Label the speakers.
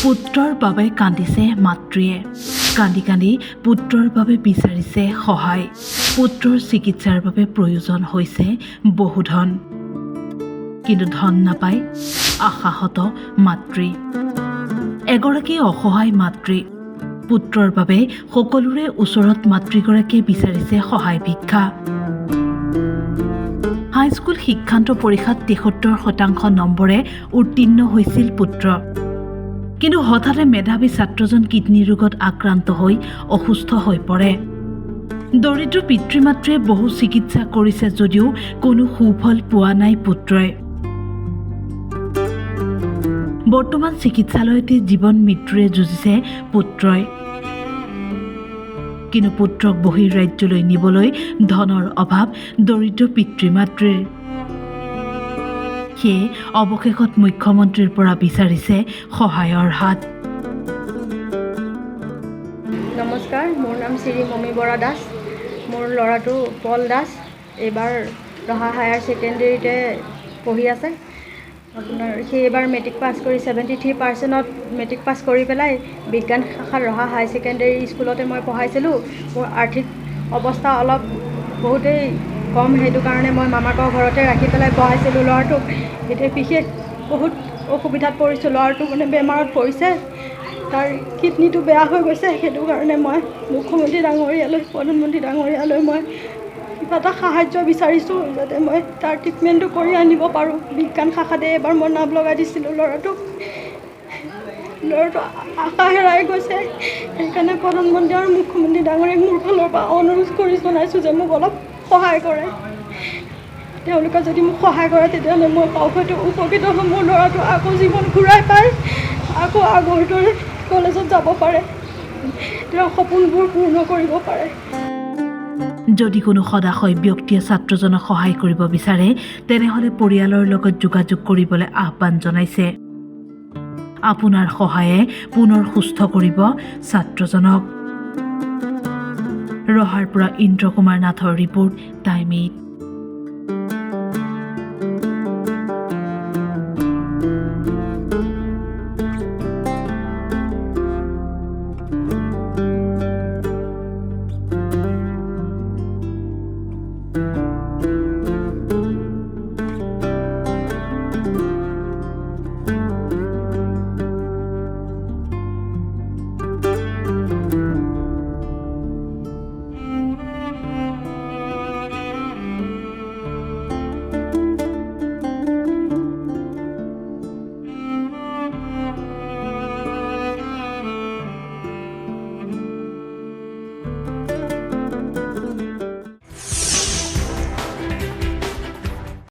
Speaker 1: পুত্ৰৰ বাবে কান্দিছে মাতৃয়ে। কান্দি কান্দি পুত্ৰৰ বাবে বিচাৰিছে সহায়। পুত্ৰৰ চিকিৎসাৰ বাবে প্ৰয়োজন হৈছে বহু ধন, কিন্তু ধন নাপায় আশাহত মাতৃ। এগৰাকী অসহায় মাতৃ। পুত্ৰৰ বাবে সকলোৰে ওচৰত মাতৃগৰাকীয়ে বিচাৰিছে সহায় ভিক্ষা। হাইস্কুল শিক্ষান্ত পৰীক্ষাত ৭৩% নম্বৰে উত্তীৰ্ণ হৈছিল পুত্ৰ। কিন্তু হঠাতে মেধাৱী ছাত্ৰজন কিডনী ৰোগত আক্ৰান্ত হৈ অসুস্থ হৈ পৰে। দৰিদ্ৰ পিতৃ মাতৃয়ে বহু চিকিৎসা কৰিছে যদিও কোনো সুফল পোৱা নাই পুত্ৰই। বৰ্তমান চিকিৎসালয়তে জীৱন মৃত্যুৰে যুঁজিছে পুত্ৰই। কিন্তু পুত্ৰক বহিৰ্ৰাজ্যলৈ নিবলৈ ধনৰ অভাৱ দৰিদ্ৰ পিতৃ মাতৃৰ। সেয়ে অৱশেষত মুখ্যমন্ত্ৰীৰ পৰা বিচাৰিছে সহায়ৰ হাত।
Speaker 2: নমস্কাৰ, মোৰ নাম শ্ৰী মমী বৰা দাস। মোৰ ল'ৰাটো পল দাস এইবাৰ ৰহা হায়াৰ ছেকেণ্ডেৰীতে পঢ়ি আছে। আপোনাৰ সি এইবাৰ মেট্ৰিক পাছ কৰি 73%ত মেট্ৰিক পাছ কৰি পেলাই বিজ্ঞান শাখাত ৰহা হায়াৰ ছেকেণ্ডেৰী স্কুলতে মই পঢ়াইছিলোঁ। মোৰ আৰ্থিক অৱস্থা অলপ বহুতেই কম, সেইটো কাৰণে মই মামাকৰ ঘৰতে ৰাখি পেলাই পঢ়াইছিলোঁ ল'ৰাটোক। এতিয়া বিশেষ বহুত অসুবিধাত পৰিছোঁ। ল'ৰাটো মানে বেমাৰত পৰিছে, তাৰ কিডনীটো বেয়া হৈ গৈছে। সেইটো কাৰণে মই মুখ্যমন্ত্ৰী ডাঙৰীয়ালৈ, প্ৰধানমন্ত্ৰী ডাঙৰীয়ালৈ মই কিবা এটা সাহাৰ্য বিচাৰিছোঁ, যাতে মই তাৰ ট্ৰিটমেণ্টটো কৰি আনিব পাৰোঁ। বিজ্ঞান শাখাতে এবাৰ মই নাম লগাই দিছিলোঁ ল'ৰাটো আশা হেৰাই গৈছে। সেইকাৰণে প্ৰধানমন্ত্ৰী আৰু মুখ্যমন্ত্ৰী ডাঙৰীয়াক মোৰ ফালৰ পৰা অনুৰোধ কৰি জনাইছোঁ যে মোক অলপ সহায় কৰে। তেওঁলোকে যদি মোক সহায় কৰে তেতিয়াহ'লে মই হয়তো উপকৃত হ'ম। মোৰ ল'ৰাটো আকৌ জীৱন ঘূৰাই পায়, আকৌ আগৰ দৰে কলেজত যাব পাৰে, তেওঁৰ সপোনবোৰ পূৰ্ণ কৰিব পাৰে।
Speaker 1: যদি কোনো সদাশয় ব্যক্তিয়ে ছাত্ৰজনক সহায় কৰিব বিচাৰে তেনেহ'লে পৰিয়ালৰ লগত যোগাযোগ কৰিবলৈ আহ্বান জনাইছে। আপোনাৰ সহায়ে পুনৰ সুস্থ কৰিব ছাত্ৰজনক। ৰহাৰ পৰা ইন্দ্ৰ কুমাৰ নাথৰ ৰিপৰ্ট, টাইম ৮।